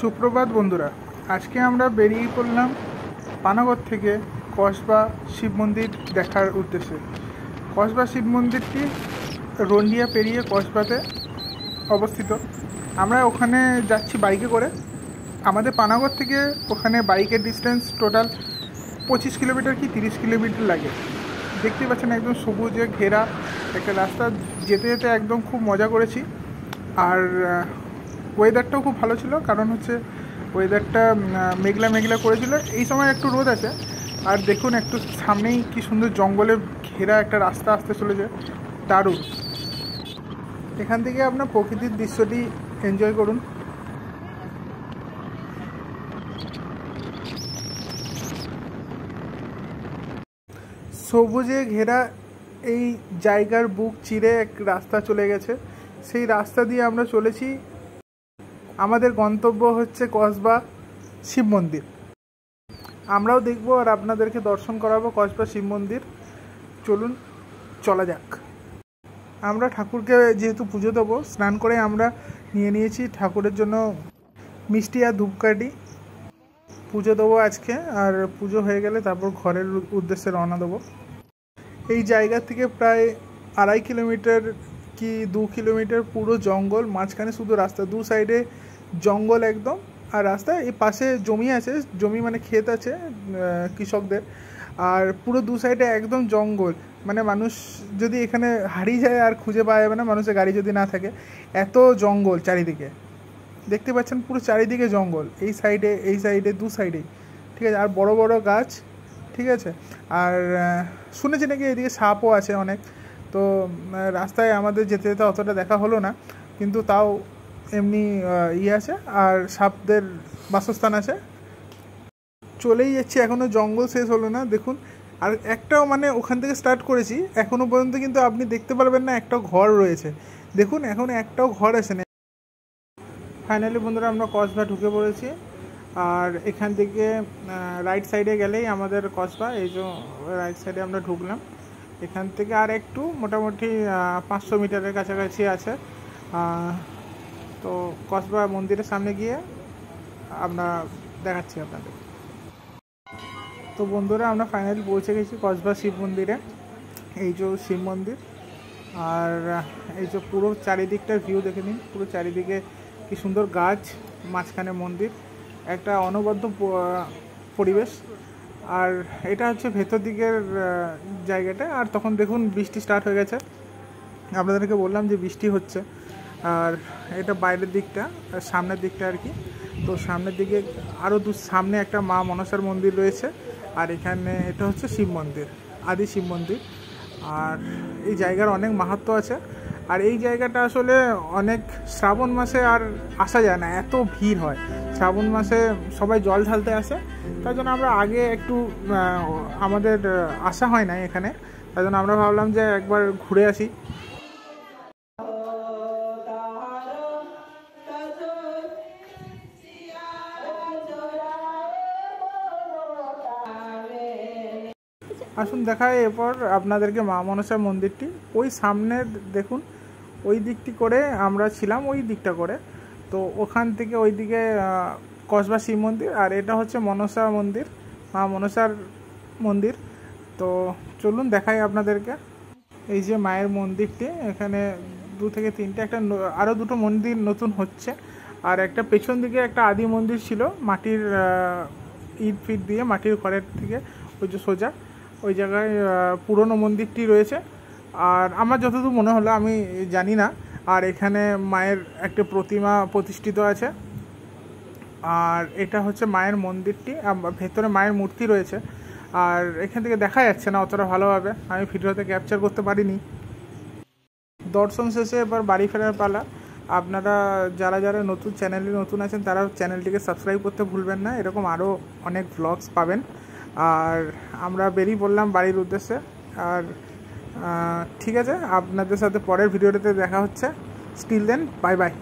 সুপ্রভাত বন্ধুরা, আজকে আমরা বেরিয়ে পড়লাম পানাগড় থেকে কসবা শিব মন্দির দেখার উদ্দেশ্যে। কসবা শিব মন্দিরটি রন্ডিয়া পেরিয়ে কসবাতে অবস্থিত। আমরা ওখানে যাচ্ছি বাইকে করে। আমাদের পানাগড় থেকে ওখানে বাইকের ডিস্টেন্স টোটাল 25 কিলোমিটার কি 30 কিলোমিটার লাগে। দেখতে পাচ্ছেন একদম সবুজে ঘেরা একটা রাস্তা, যেতে যেতে একদম খুব মজা করেছি। আর ওয়েদারটাও খুব ভালো ছিল, কারণ হচ্ছে ওয়েদারটা মেঘলা মেঘলা করেছিল। এই সময় একটু রোদ আছে। আর দেখুন একটু সামনেই কি সুন্দর জঙ্গলে ঘেরা একটা রাস্তা আসতে চলেছে, দারুণ। এখান থেকে আপনার প্রকৃতির দৃশ্যটি এনজয় করুন। সবুজে ঘেরা এই জায়গার বুক চিরে এক রাস্তা চলে গেছে। সেই রাস্তা দিয়ে আমরা চলেছি। আমাদের গন্তব্য হচ্ছে কসবা শিব মন্দির। আমরাও দেখব আর আপনাদেরকে দর্শন করাবো কসবা শিব মন্দির। চলুন চলা যাক। আমরা ঠাকুরকে যেহেতু পুজো দেবো, স্নান করে আমরা নিয়ে নিয়েছি ঠাকুরের জন্য মিষ্টি আর ধূপকাঠি। পুজো দেবো আজকে, আর পুজো হয়ে গেলে তারপর ঘরের উদ্দেশ্যে রওনা দেবো। এই জায়গা থেকে প্রায় 2.5 কিলোমিটার কি 2 কিলোমিটার পুরো জঙ্গল, মাঝখানে শুধু রাস্তা, দু সাইডে জঙ্গল একদম। আর রাস্তা এই পাশে জমি আছে, জমি মানে ক্ষেত আছে কৃষকদের। আর পুরো দু সাইডে একদম জঙ্গল, মানে মানুষ যদি এখানে হারিয়ে যায় আর খুঁজে পাওয়া যাবে না, মানুষের গাড়ি যদি না থাকে। এত জঙ্গল চারিদিকে, দেখতে পাচ্ছেন পুরো চারিদিকে জঙ্গল, এই সাইডে দু সাইডেই, ঠিক আছে। আর বড় বড় গাছ, ঠিক আছে। আর শুনেছি নাকি এদিকে সাপও আছে অনেক। তো রাস্তায় আমাদের যেতে যেতে অতটা দেখা হলো না, কিন্তু তাও এমনি আছে, আর সাপদের বাসস্থান আছে। চলেই যাচ্ছি, এখনও জঙ্গল শেষ হলো না, দেখুন। আর একটাও মানে ওখান থেকে স্টার্ট করেছি, এখনও পর্যন্ত কিন্তু আপনি দেখতে পারবেন না একটা ঘর রয়েছে। দেখুন এখন একটাও ঘর আসে না। ফাইনালি বন্ধুরা আমরা কসবা ঢুকে পড়েছি। আর এখান থেকে রাইট সাইডে গেলেই আমাদের কসবা। এই যে রাইট সাইডে আমরা ঢুকলাম। এখান থেকে আর একটু মোটামুটি 500 মিটারের কাছাকাছি আছে। তো কসবা মন্দিরের সামনে গিয়ে আমরা দেখাচ্ছি আপনাদের। তো বন্ধুরা আমরা ফাইনালি পৌঁছে গেছি কসবা শিব মন্দিরে। এই যে শিব মন্দির, আর এই যে পুরো চারিদিকটা ভিউ দেখে নিন। পুরো চারিদিকে কি সুন্দর গাছ, মাঝখানে মন্দির, একটা অনবদ্য পরিবেশ। আর এটা হচ্ছে ভেতর দিকের জায়গাটা। আর তখন দেখুন বৃষ্টি স্টার্ট হয়ে গেছে। আপনাদেরকে বললাম যে বৃষ্টি হচ্ছে। আর এটা বাইরের দিকটা, সামনের দিকটা আর কি। তো সামনের দিকে আরও সামনে একটা মা মনসার মন্দির রয়েছে। আর এখানে এটা হচ্ছে শিব মন্দির, আদি শিব মন্দির। আর এই জায়গার অনেক মাহাত্ম্য আছে। আর এই জায়গাটা আসলে অনেক শ্রাবণ মাসে আর আসা যায় না, এত ভিড় হয়। শ্রাবণ মাসে সবাই জল ঢালতে আসে, তাই জন্য আমরা আগে একটু আমাদের আসা হয় না এখানে। তাই জন্য আমরা ভাবলাম যে একবার ঘুরে আসি। আসুন দেখায় এরপর আপনাদেরকে মা মনসা মন্দিরটি। ওই সামনে দেখুন, ওই দিকটি করে আমরা ছিলাম, ওই দিকটা করে। তো ওখান থেকে ওই দিকে কসবা শিব মন্দির, আর এটা হচ্ছে মনসা মন্দির, মা মনসার মন্দির। তো চলুন দেখাই আপনাদেরকে। এই যে মায়ের মন্দিরটি, এখানে 2 থেকে 3টে, একটা আরও 2টো মন্দির নতুন হচ্ছে। আর একটা পেছন দিকে একটা আদি মন্দির ছিল, মাটির ইট ফিট দিয়ে, মাটির ঘরের থেকে ওই যে সোজা ওই জায়গায় পুরনো মন্দিরটি রয়েছে। আর আমার যতদূর মনে হলো, আমি জানি না। আর এখানে মায়ের একটা প্রতিমা প্রতিষ্ঠিত আছে। আর এটা হচ্ছে মায়ের মন্দিরটি, ভেতরে মায়ের মূর্তি রয়েছে। আর এখান থেকে দেখা যাচ্ছে না অতটা ভালোভাবে, আমি ভিডিওতে ক্যাপচার করতে পারিনি। দর্শন শেষে এবার বাড়ি ফেরার পালা। আপনারা যারা যারা চ্যানেলে নতুন আছেন, তারা চ্যানেলটিকে সাবস্ক্রাইব করতে ভুলবেন না। এরকম আরও অনেক ভ্লগস পাবেন। আর আমরা বেরিয়ে পড়লাম বাড়ির উদ্দেশ্যে। আর ঠিক আছে, আপনাদের সাথে পরের ভিডিওটাতে দেখা হচ্ছে। Still then, bye by.